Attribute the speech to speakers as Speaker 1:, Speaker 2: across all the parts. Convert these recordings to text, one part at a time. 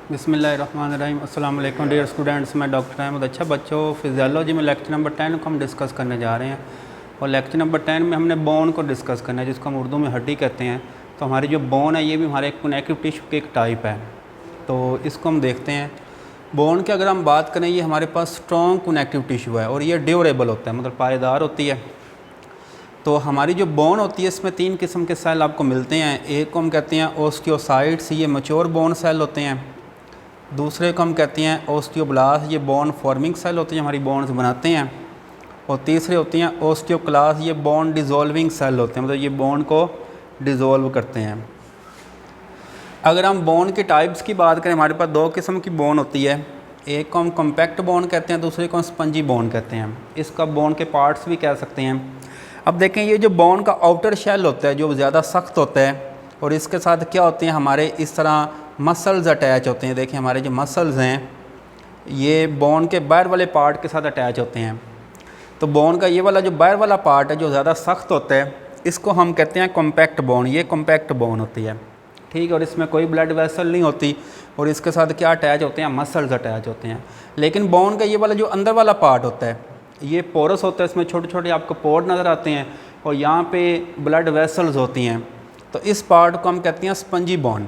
Speaker 1: बिस्मिल्लाहिर्रहमानिर्रहीम। अस्सलाम वालेकुम डियर स्टूडेंट्स, मैं डॉक्टर अहमद। अच्छा बच्चों, फिजियोलॉजी में लेक्चर नंबर 10 को हम डिस्कस करने जा रहे हैं और लेक्चर नंबर 10 में हमने बोन को डिस्कस करना है, जिसको हम उर्दू में हड्डी कहते हैं। तो हमारी जो बोन है ये भी हमारे कनेक्टिव टिश्यू के एक टाइप है, तो इसको हम देखते हैं। बोन की अगर हम बात करें, ये हमारे पास स्ट्रॉन्ग कनेक्टिव टिश्यू है और ये ड्यूरेबल होता है, मतलब पायेदार होती है। तो हमारी जो बोन होती है इसमें 3 किस्म के सेल आपको मिलते हैं। एक को हम कहते हैं ओस्टियोसाइट्स, ये मैच्योर बोन सेल होते हैं। दूसरे को हम कहते हैं ओस्टियोब्लास्ट, ये बोन फॉर्मिंग सेल होते हैं, हमारी बोन्स बनाते हैं। और तीसरे होती हैं ओस्टियोक्लास्ट, ये बोन डिज़ोल्विंग सेल होते हैं, मतलब ये बोन को डिज़ोल्व करते हैं। अगर हम बोन के टाइप्स की बात करें, हमारे पास 2 किस्म की बोन होती है। एक को हम कॉम्पैक्ट बोन कहते हैं, दूसरे को हम स्पंजी बोन कहते हैं। इसका बोन के पार्ट्स भी कह सकते हैं। अब देखें, ये जो बोन का आउटर शेल होता है जो ज़्यादा सख्त होता है, और इसके साथ क्या होते हैं, हमारे इस तरह मसल्स अटैच होते हैं। देखिए हमारे जो मसल्स हैं ये बोन के बाहर वाले पार्ट के साथ अटैच होते हैं। तो बोन का ये वाला जो बाहर वाला पार्ट है जो ज़्यादा सख्त होता है, इसको हम कहते हैं कॉम्पैक्ट बोन। ये कॉम्पैक्ट बोन होती है, ठीक है। और इसमें कोई ब्लड वेसल नहीं होती, और इसके साथ क्या अटैच होते हैं, मसल्स अटैच होते हैं। लेकिन बोन का ये वाला जो अंदर वाला पार्ट होता है ये पोरस होता है, इसमें छोटे छोटे आपको पोर नज़र आते हैं और यहाँ पे ब्लड वेसल्स होती हैं। तो इस पार्ट को हम कहते हैं स्पंजी बोन,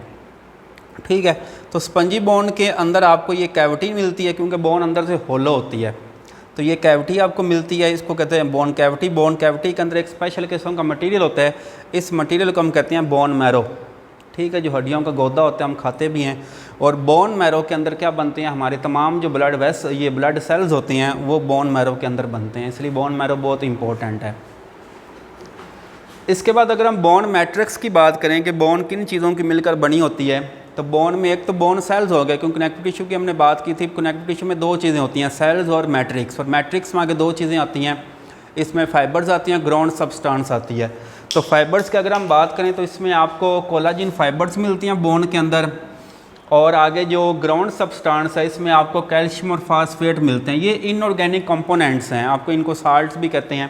Speaker 1: ठीक है। तो स्पंजी बोन के अंदर आपको ये कैविटी मिलती है, क्योंकि बोन अंदर से होलो होती है, तो ये कैविटी आपको मिलती है। इसको कहते हैं बोन कैविटी। बोन कैविटी के अंदर एक स्पेशल किस्म का मटेरियल होता है, इस मटेरियल को हम कहते हैं बोन मैरो, ठीक है। जो हड्डियों का गोदा होता है, हम खाते भी हैं। और बोन मैरो के अंदर क्या बनते हैं, हमारे तमाम जो ये ब्लड सेल्स होती हैं वो बोन मैरो के अंदर बनते हैं, इसलिए बोन मैरो बहुत इंपॉर्टेंट है। इसके बाद अगर हम बोन मैट्रिक्स की बात करें कि बोन किन चीज़ों की मिलकर बनी होती है, तो बोन में एक तो बोन सेल्स हो गए, क्योंकि कनेक्टिव टिश्यू की हमने बात की थी। कनेक्टिव टिश्यू में 2 चीज़ें होती हैं, सेल्स और मैट्रिक्स। और मैट्रिक्स में आगे 2 चीज़ें आती हैं, इसमें फाइबर्स आती हैं, ग्राउंड सब्सटेंस आती है। तो फाइबर्स की अगर हम बात करें तो इसमें आपको कोलाजिन फाइबर्स मिलती हैं बोन के अंदर, और आगे जो ग्राउंड सब्सटेंस है इसमें आपको कैल्शियम और फास्फेट मिलते हैं। ये इनऑर्गेनिक कंपोनेंट्स हैं, आपको इनको साल्ट्स भी कहते हैं।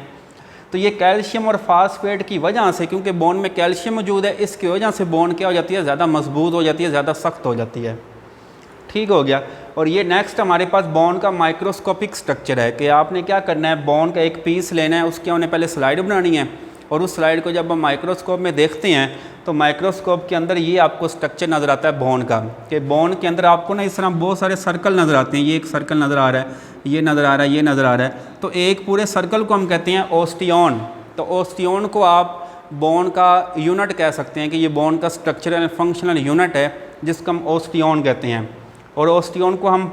Speaker 1: तो ये कैल्शियम और फास्फेट की वजह से, क्योंकि बोन में कैल्शियम मौजूद है, इसकी वजह से बोन क्या हो जाती है, ज़्यादा मजबूत हो जाती है, ज़्यादा सख्त हो जाती है, ठीक हो गया। और ये नेक्स्ट हमारे पास बोन का माइक्रोस्कोपिक स्ट्रक्चर है कि आपने क्या करना है, बोन का एक पीस लेना है, उसके हमने पहले स्लाइड बनानी है, और उस स्लाइड को जब हम माइक्रोस्कोप में देखते हैं तो माइक्रोस्कोप के अंदर ये आपको स्ट्रक्चर नज़र आता है बोन का, कि बोन के अंदर आपको ना इस तरह बहुत सारे सर्कल नज़र आते हैं। ये एक सर्कल नज़र आ रहा है, ये नज़र आ रहा है, ये नज़र आ रहा है। तो एक पूरे सर्कल को हम कहते हैं ओस्टियन। तो ओस्टियन को आप बोन का यूनिट कह सकते हैं कि ये बोन का स्ट्रक्चरल फंक्शनल यूनिट है, जिसको हम ओस्टियन कहते हैं। और ओस्टियन को हम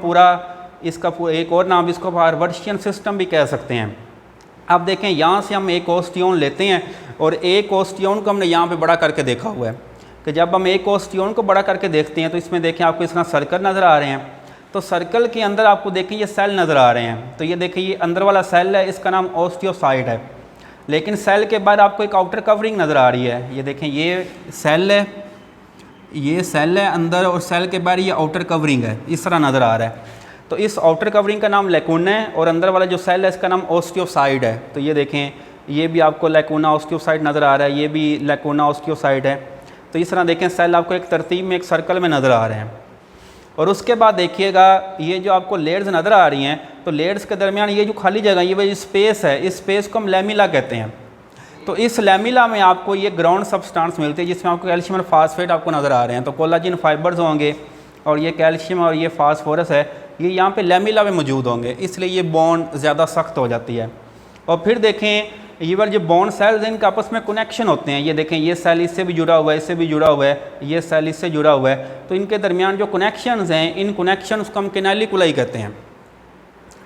Speaker 1: इसका एक और नाम, इसको हार्वर्शियन सिस्टम भी कह सकते हैं। अब देखें, यहाँ से हम एक ओस्टियन लेते हैं और एक ओस्टियन को हमने यहाँ पे बड़ा करके देखा हुआ है कि जब हम एक ओस्टियन को बड़ा करके देखते हैं तो इसमें देखें आपको इस तरह सर्कल नज़र आ रहे हैं। तो सर्कल के अंदर आपको देखें ये सेल नज़र आ रहे हैं। तो ये देखें, ये अंदर वाला सेल है, इसका नाम ओस्टियोसाइट है। लेकिन सेल के बाद आपको एक आउटर कवरिंग नज़र आ रही है। ये देखें, ये सेल है अंदर, और सेल के बाहर ये आउटर कवरिंग है, इस तरह नज़र आ रहा है। तो इस आउटर कवरिंग का नाम लैकूना है, और अंदर वाला जो सेल है इसका नाम ओस्टियोसाइट है। तो ये देखें, ये भी आपको लैकूना ओस्टियोसाइट नज़र आ रहा है, ये भी लैकूना ओस्टियोसाइट है। तो इस तरह देखें, सेल आपको एक तरतीब में एक सर्कल में नज़र आ रहे हैं। और उसके बाद देखिएगा, ये जो आपको लेयर्स नज़र आ रही हैं, तो लेयर्स के दरमियान ये जो खाली जगह, ये वही स्पेस है, इस स्पेस को हम लैमिला कहते हैं। तो इस लैमिला में आपको ये ग्राउंड सब्सटेंस मिलती है, जिसमें आपको कैल्शियम और फास्फेट आपको नज़र आ रहे हैं। तो कोलाजिन फाइबर्स होंगे, और ये कैल्शियम और ये फास्फोरस है, ये यहाँ पे लैमिला में मौजूद होंगे, इसलिए ये बोन ज़्यादा सख्त हो जाती है। और फिर देखें, ये वाले जो बोन सेल्स हैं इनके आपस में कनेक्शन होते हैं। ये देखें, ये सेल इससे भी जुड़ा हुआ है, इससे भी जुड़ा हुआ है, ये सेल इससे जुड़ा हुआ है। तो इनके दरमियान जो कनेक्शंस हैं, इन कनेक्शंस को हम कैनालिकुलाई कहते हैं,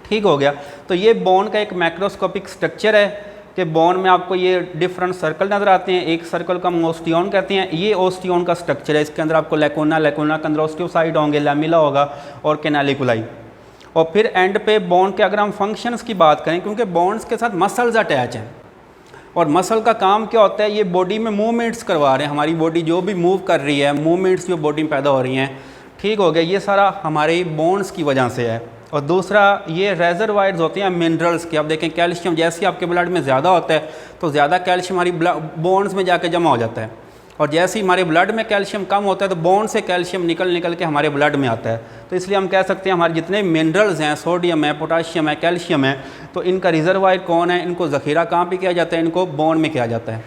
Speaker 1: ठीक हो गया। तो ये बोन का एक मैक्रोस्कोपिक स्ट्रक्चर है कि बोन में आपको ये डिफरेंट सर्कल नज़र आते हैं। एक सर्कल को हम ओस्टियन कहते हैं, ये ओस्टियन का स्ट्रक्चर है। इसके अंदर आपको लैकूना के अंदर ओस्टियोसाइट होंगे, लैमिला होगा और कैनालिकुलाई। और फिर एंड पे बोन के अगर हम फंक्शंस की बात करें, क्योंकि बोन्स के साथ मसल्स अटैच हैं, और मसल का काम क्या होता है, ये बॉडी में मूवमेंट्स करवा रहे हैं। हमारी बॉडी जो भी मूव कर रही है, मूवमेंट्स जो बॉडी में पैदा हो रही हैं, ठीक हो गया, ये सारा हमारे बोन्स की वजह से है। और दूसरा, ये रेजरवायर्स होते हैं मिनरल्स के। अब देखें, कैल्शियम जैसे आपके ब्लड में ज़्यादा होता है तो ज़्यादा कैल्शियम हमारी बोन्स में जाके जमा हो जाता है। और जैसे ही हमारे ब्लड में कैल्शियम कम होता है तो बोन से कैल्शियम निकल के हमारे ब्लड में आता है। तो इसलिए हम कह सकते हैं हमारे जितने मिनरल्स हैं, सोडियम है, पोटाशियम है, कैल्शियम है, तो इनका रिजर्वायर कौन है, इनको ज़ख़ीरा कहाँ पे किया जाता है, इनको बोन में किया जाता है।